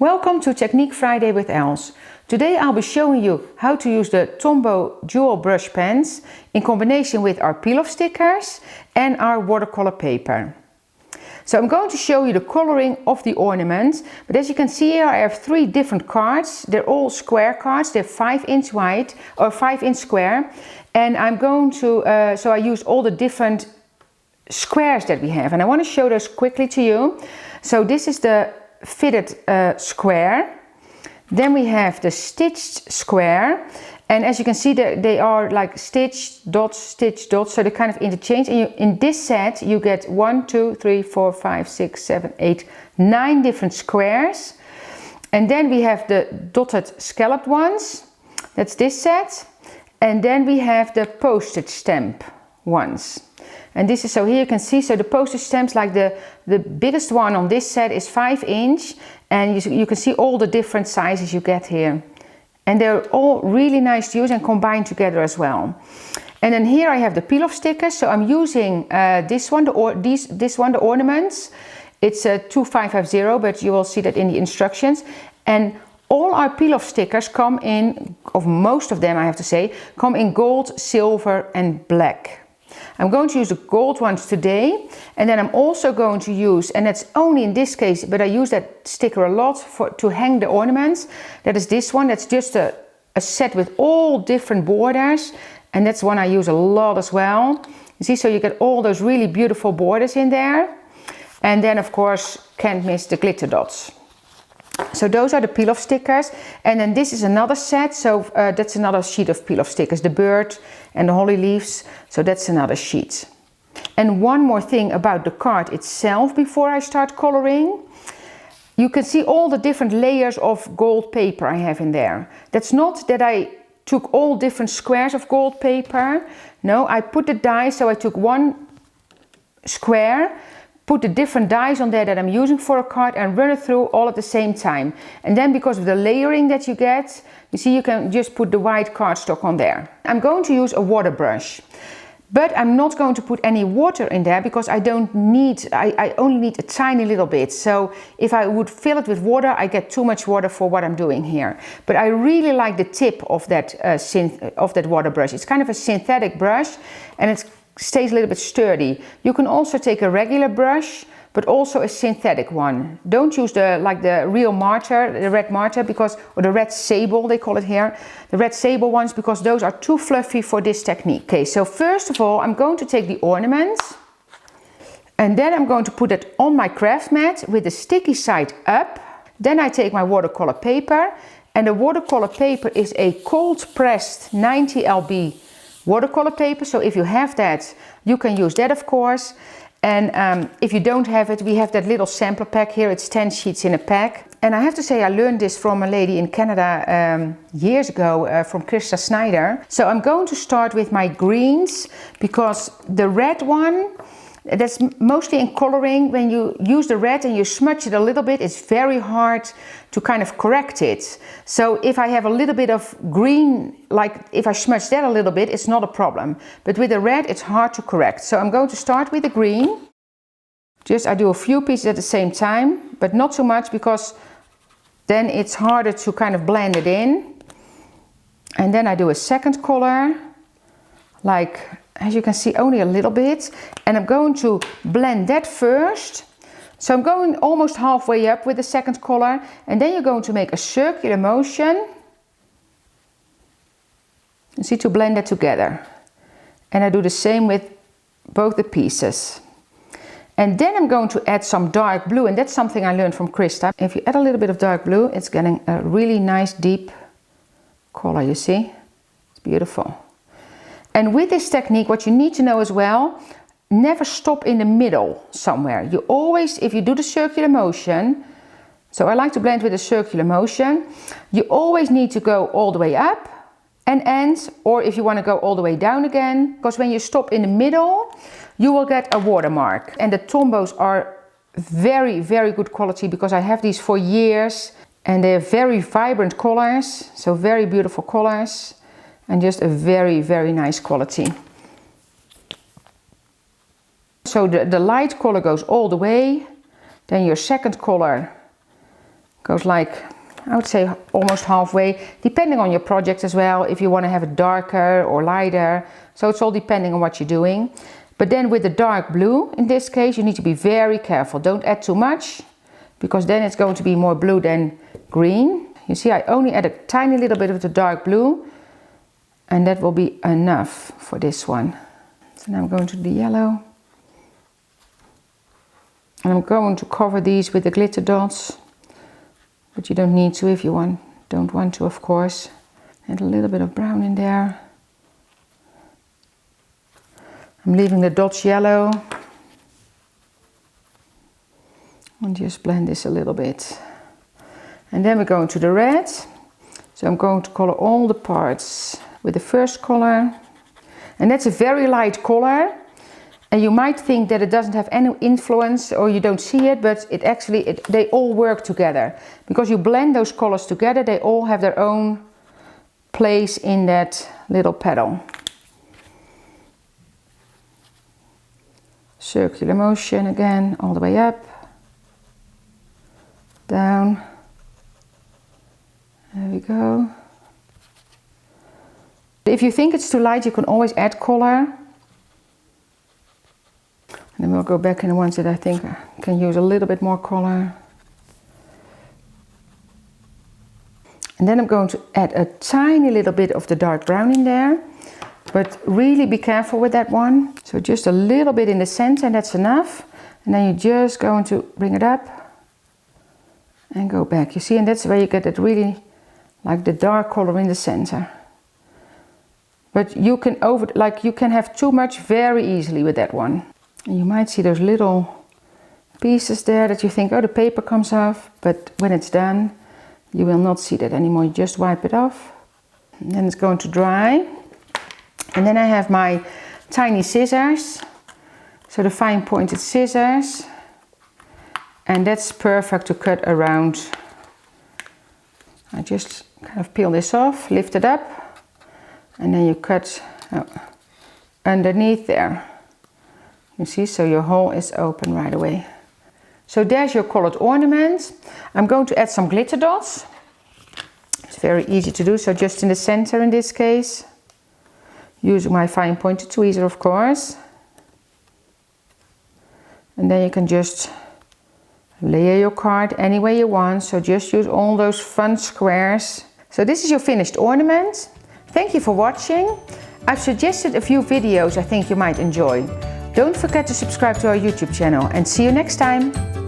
Welcome to Technique Friday with Els. Today I'll be showing you how to use the Tombow dual brush pens in combination with our peel-off stickers and our watercolor paper. So I'm going to show you the coloring of the ornaments, but as you can see here I have three different cards. They're all square cards, they're 5-inch wide or 5-inch square, and I'm going to, so I used all the different squares that we have, and I want to show those quickly to you. So this is the fitted square, then we have the stitched square, and as you can see they are like stitched dots, so they kind of interchange, and in this set you get 1, 2, 3, 4, 5, 6, 7, 8, 9 different squares. And then we have the dotted scalloped ones, that's this set, and then we have the postage stamp ones. And this is, so here you can see, so the postage stamps, like the biggest one on this set is 5-inch, and you can see all the different sizes you get here. And they're all really nice to use and combine together as well. And then here I have the peel-off stickers, so I'm using this one, the Ornaments. It's a 2550, but you will see that in the instructions. And all our peel-off stickers come in, of most of them I have to say, come in gold, silver and black. I'm going to use the gold ones today, and then I'm also going to use, and that's only in this case, but I use that sticker a lot to hang the ornaments. That is this one, that's just a set with all different borders, and that's one I use a lot as well. You see, so you get all those really beautiful borders in there. And then of course, can't miss the glitter dots. So those are the peel-off stickers, and then this is another set, so that's another sheet of peel-off stickers, the bird and the holly leaves, so that's another sheet. And one more thing about the card itself before I start coloring. You can see all the different layers of gold paper I have in there. That's not that I took all different squares of gold paper, no, I put the dies, so I took one square, put the different dies on there that I'm using for a card and run it through all at the same time. And then because of the layering that you get, you see you can just put the white cardstock on there. I'm going to use a water brush, but I'm not going to put any water in there because I don't need, I only need a tiny little bit. So if I would fill it with water, I get too much water for what I'm doing here. But I really like the tip of that, water brush. It's kind of a synthetic brush, and it stays a little bit sturdy. You can also take a regular brush, but also a synthetic one. Don't use the real martyr, the red martyr, because, or the red sable they call it here, the red sable ones, because those are too fluffy for this technique. Okay, so first of all I'm going to take the ornaments, and then I'm going to put it on my craft mat with the sticky side up. Then I take my watercolor paper, and the watercolor paper is a cold pressed 90 lb watercolor paper, so if you have that you can use that of course. And if you don't have it, we have that little sampler pack here, it's 10 sheets in a pack. And I have to say I learned this from a lady in Canada years ago, from Krista Snyder. So I'm going to start with my greens, because the red one, that's mostly in coloring, when you use the red and you smudge it a little bit, it's very hard to kind of correct it. So if I have a little bit of green, like if I smudge that a little bit, it's not a problem. But with the red, it's hard to correct. So I'm going to start with the green. Just I do a few pieces at the same time, but not too much, because then it's harder to kind of blend it in. And then I do a second color, like, as you can see, only a little bit, and I'm going to blend that first. So I'm going almost halfway up with the second color, and then you're going to make a circular motion. You see, to blend that together. And I do the same with both the pieces. And then I'm going to add some dark blue, and that's something I learned from Krista. If you add a little bit of dark blue, it's getting a really nice deep color, you see? It's beautiful. And with this technique, what you need to know as well, never stop in the middle somewhere. You always, if you do the circular motion, so I like to blend with a circular motion, you always need to go all the way up and end, or if you want to go all the way down again, because when you stop in the middle, you will get a watermark. And the Tombows are very, very good quality, because I have these for years, and they're very vibrant colors, so very beautiful colors. And just a very, very nice quality. So the light color goes all the way, then your second color Goes like, I would say almost halfway, depending on your project as well, if you want to have it darker or lighter. So it's all depending on what you're doing. But then with the dark blue, in this case, you need to be very careful. Don't add too much, because then it's going to be more blue than green. You see, I only add a tiny little bit of the dark blue, and that will be enough for this one. So now I'm going to the yellow. And I'm going to cover these with the glitter dots, but you don't need to if you don't want to, of course. Add a little bit of brown in there. I'm leaving the dots yellow. And just blend this a little bit. And then we're going to the red. So I'm going to color all the parts with the first color. And that's a very light color. And you might think that it doesn't have any influence or you don't see it, but it actually, they all work together. Because you blend those colors together, they all have their own place in that little petal. Circular motion again, all the way up, down, there we go. If you think it's too light, you can always add color. And then we'll go back in the ones that I think can use a little bit more color. And then I'm going to add a tiny little bit of the dark brown in there. But really be careful with that one. So just a little bit in the center, and that's enough. And then you're just going to bring it up and go back. You see, and that's where you get it really like the dark color in the center. But you can you can have too much very easily with that one. And you might see those little pieces there that you think, oh, the paper comes off. But when it's done, you will not see that anymore. You just wipe it off. And then it's going to dry. And then I have my tiny scissors, so the fine pointed scissors, and that's perfect to cut around. I just kind of peel this off, lift it up, and then you cut underneath there. You see, so your hole is open right away. So there's your colored ornament. I'm going to add some glitter dots. It's very easy to do, so just in the center in this case. Using my fine pointed tweezer, of course. And then you can just layer your card any way you want. So just use all those fun squares. So this is your finished ornament. Thank you for watching. I've suggested a few videos I think you might enjoy. Don't forget to subscribe to our YouTube channel, and see you next time.